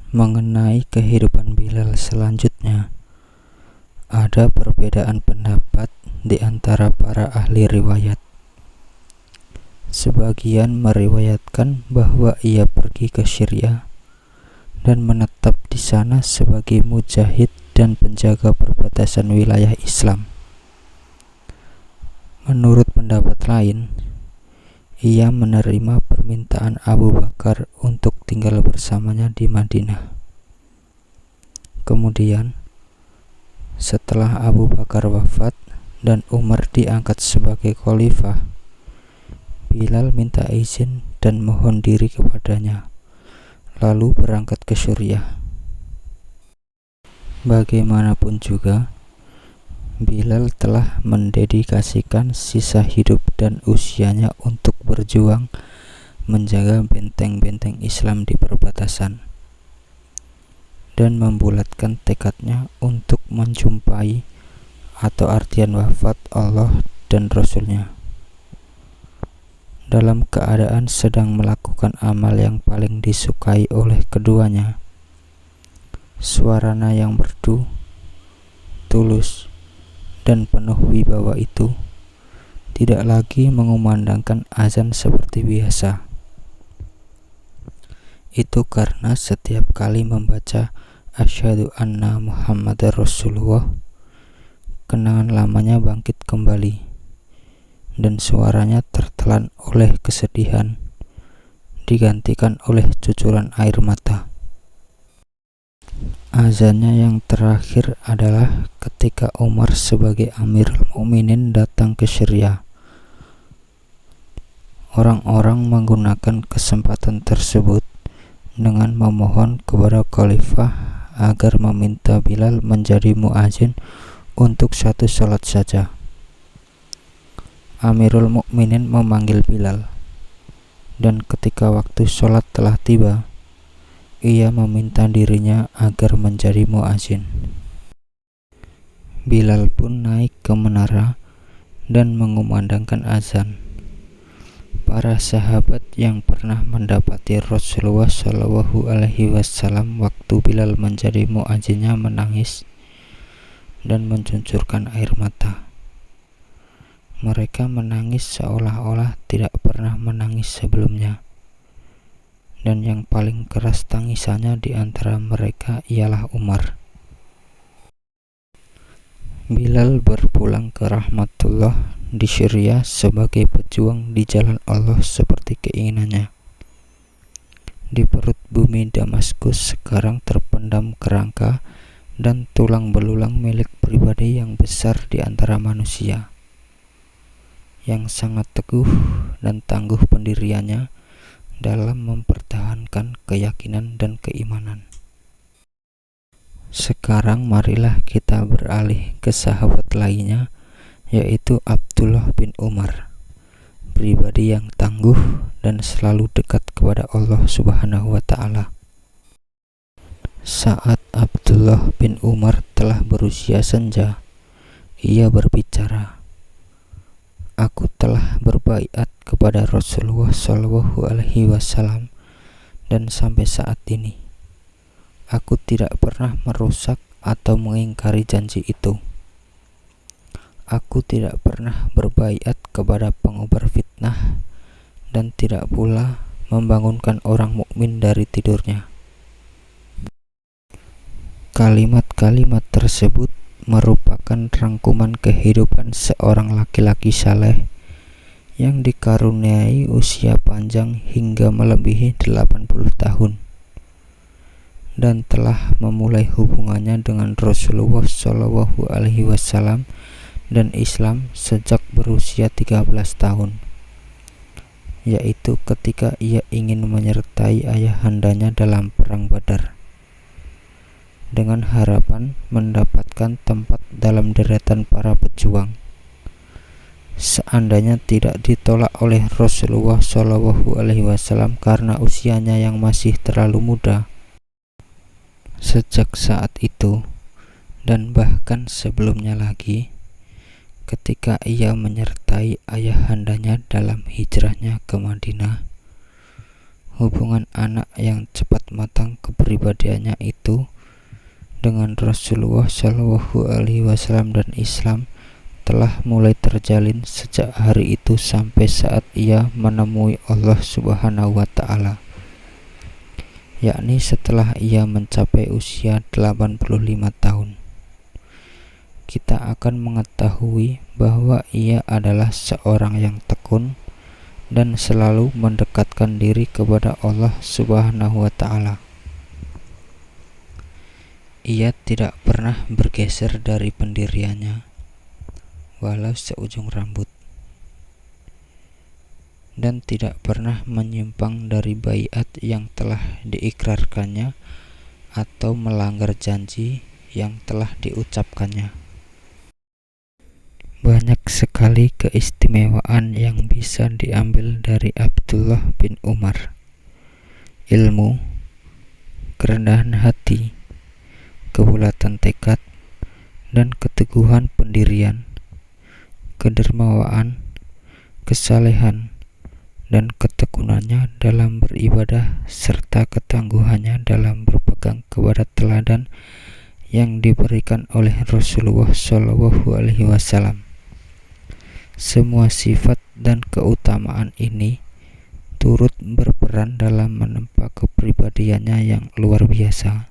Mengenai kehidupan Bilal selanjutnya, ada perbedaan pendapat di antara para ahli riwayat. Sebagian meriwayatkan bahwa ia pergi ke Syria dan menetap di sana sebagai mujahid dan penjaga perbatasan wilayah Islam. Menurut pendapat lain, ia menerima permintaan Abu Bakar untuk tinggal bersamanya di Madinah. Kemudian, setelah Abu Bakar wafat dan Umar diangkat sebagai khalifah, Bilal minta izin dan mohon diri kepadanya, lalu berangkat ke Suriah. Bagaimanapun juga, Bilal telah mendedikasikan sisa hidup dan usianya untuk berjuang menjaga benteng-benteng Islam di perbatasan dan membulatkan tekadnya untuk menjumpai atau artian wafat Allah dan Rasul-Nya. Dalam keadaan sedang melakukan amal yang paling disukai oleh keduanya, suaranya yang merdu, tulus, dan penuh wibawa itu tidak lagi mengumandangkan azan seperti biasa. Itu karena setiap kali membaca Asyhadu anna Muhammadar Rasulullah, kenangan lamanya bangkit kembali dan suaranya tertelan oleh kesedihan, digantikan oleh cucuran air mata. Azannya yang terakhir adalah ketika Umar sebagai Amirul Mukminin datang ke Syria. Orang-orang menggunakan kesempatan tersebut dengan memohon kepada khalifah agar meminta Bilal menjadi muadzin untuk satu salat saja. Amirul Mukminin memanggil Bilal, dan ketika waktu salat telah tiba, ia meminta dirinya agar menjadi muadzin. Bilal pun naik ke menara dan mengumandangkan azan. Para sahabat yang pernah mendapati Rasulullah SAW waktu Bilal menjadi muadzinnya menangis dan mencucurkan air mata. Mereka menangis seolah-olah tidak pernah menangis sebelumnya. Dan yang paling keras tangisannya di antara mereka ialah Umar. Bilal berpulang ke rahmatullah di Syria sebagai pejuang di jalan Allah seperti keinginannya. Di perut bumi Damaskus sekarang terpendam kerangka dan tulang belulang milik pribadi yang besar di antara manusia, yang sangat teguh dan tangguh pendiriannya dalam mempertahankan keyakinan dan keimanan. Sekarang marilah kita beralih ke sahabat lainnya, yaitu Abdullah bin Umar, pribadi yang tangguh dan selalu dekat kepada Allah Subhanahu wa Ta'ala. Saat Abdullah bin Umar telah berusia senja, ia berbicara, "Aku telah berbaiat kepada Rasulullah SAW dan sampai saat ini aku tidak pernah merusak atau mengingkari janji itu. Aku tidak pernah berbaiat kepada pengobar fitnah dan tidak pula membangunkan orang mukmin dari tidurnya." Kalimat-kalimat tersebut merupakan rangkuman kehidupan seorang laki-laki saleh yang dikaruniai usia panjang hingga melebihi 80 tahun dan telah memulai hubungannya dengan Rasulullah SAW dan Islam sejak berusia 13 tahun, yaitu ketika ia ingin menyertai ayahandanya dalam perang Badar dengan harapan mendapatkan tempat dalam deretan para pejuang. Seandainya tidak ditolak oleh Rasulullah SAW karena usianya yang masih terlalu muda, sejak saat itu dan bahkan sebelumnya lagi, ketika ia menyertai ayahandanya dalam hijrahnya ke Madinah, hubungan anak yang cepat matang kepribadiannya itu dengan Rasulullah Shallallahu Alaihi Wasallam dan Islam telah mulai terjalin sejak hari itu sampai saat ia menemui Allah Subhanahu wa Ta'ala, yakni setelah ia mencapai usia 85 tahun. Kita akan mengetahui bahwa ia adalah seorang yang tekun dan selalu mendekatkan diri kepada Allah Subhanahu wa Ta'ala. Ia tidak pernah bergeser dari pendiriannya, walau seujung rambut, dan tidak pernah menyimpang dari baiat yang telah diikrarkannya atau melanggar janji yang telah diucapkannya. Banyak sekali keistimewaan yang bisa diambil dari Abdullah bin Umar: ilmu, kerendahan hati, kebulatan tekad, dan keteguhan pendirian, kedermawaan, kesalehan, dan ketekunannya dalam beribadah, serta ketangguhannya dalam berpegang kepada teladan yang diberikan oleh Rasulullah Shallallahu Alaihi Wasallam. Semua sifat dan keutamaan ini turut berperan dalam menempa kepribadiannya yang luar biasa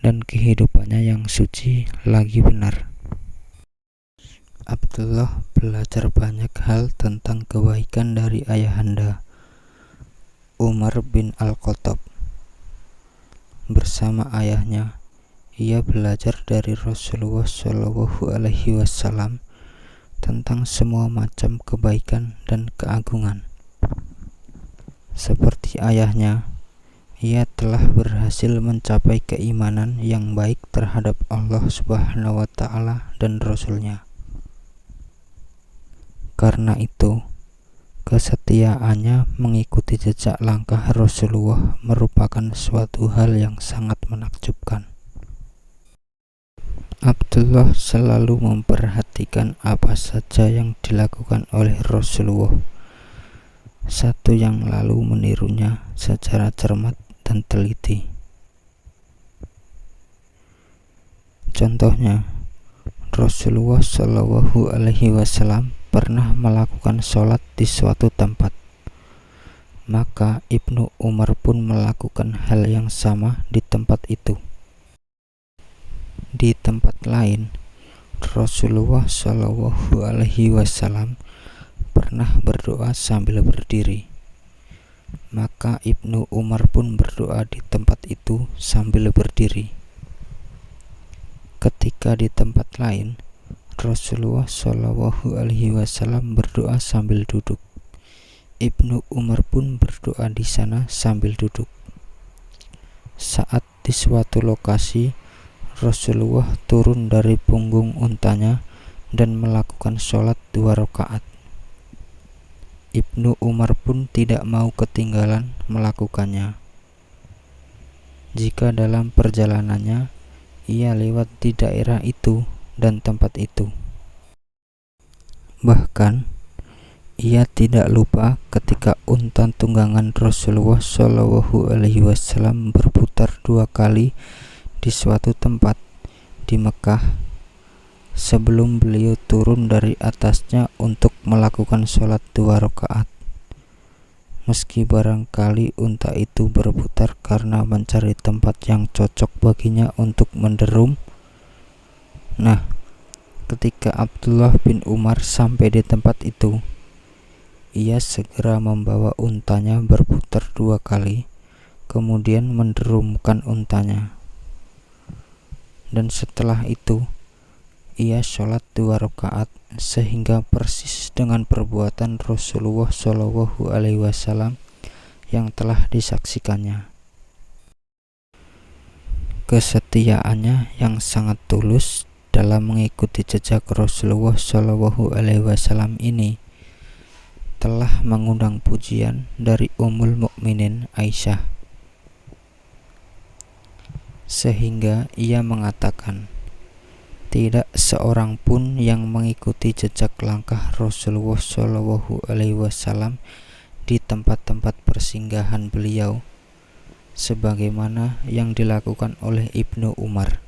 dan kehidupannya yang suci lagi benar. Abdullah belajar banyak hal tentang kebaikan dari ayahanda, Umar bin Al-Khattab. Bersama ayahnya, ia belajar dari Rasulullah Shallallahu Alaihi Wasallam tentang semua macam kebaikan dan keagungan. Seperti ayahnya, ia telah berhasil mencapai keimanan yang baik terhadap Allah Subhanahu wa Ta'ala dan Rasul-Nya. Karena itu, kesetiaannya mengikuti jejak langkah Rasulullah merupakan suatu hal yang sangat menakjubkan. Abdullah selalu memperhatikan apa saja yang dilakukan oleh Rasulullah satu yang lalu menirunya secara cermat dan teliti. Contohnya, Rasulullah Shallallahu Alaihi Wasallam pernah melakukan sholat di suatu tempat, maka Ibnu Umar pun melakukan hal yang sama di tempat itu. Di tempat lain, Rasulullah Shallallahu Alaihi Wasallam pernah berdoa sambil berdiri, maka Ibnu Umar pun berdoa di tempat itu sambil berdiri. Ketika di tempat lain, Rasulullah Shallallahu Alaihi Wasallam berdoa sambil duduk, Ibnu Umar pun berdoa di sana sambil duduk. Saat di suatu lokasi, Rasulullah turun dari punggung untanya dan melakukan sholat 2 rakaat. Ibnu Umar pun tidak mau ketinggalan melakukannya. Jika dalam perjalanannya ia lewat di daerah itu dan tempat itu, bahkan ia tidak lupa ketika unta tunggangan Rasulullah Shallallahu Alaihi Wasallam berputar 2 kali di suatu tempat di Mekah sebelum beliau turun dari atasnya untuk melakukan sholat 2 rakaat. Meski barangkali unta itu berputar karena mencari tempat yang cocok baginya untuk menderum. Nah, ketika Abdullah bin Umar sampai di tempat itu, ia segera membawa untanya berputar 2 kali, kemudian menderumkan untanya. Dan setelah itu ia sholat 2 rakaat sehingga persis dengan perbuatan Rasulullah Shallallahu Alaihi Wasallam yang telah disaksikannya. Kesetiaannya yang sangat tulus dalam mengikuti jejak Rasulullah Shallallahu Alaihi Wasallam ini telah mengundang pujian dari Ummul Mukminin Aisyah, sehingga ia mengatakan, tidak seorang pun yang mengikuti jejak langkah Rasulullah Shallallahu Alaihi Wasallam di tempat-tempat persinggahan beliau sebagaimana yang dilakukan oleh Ibnu Umar.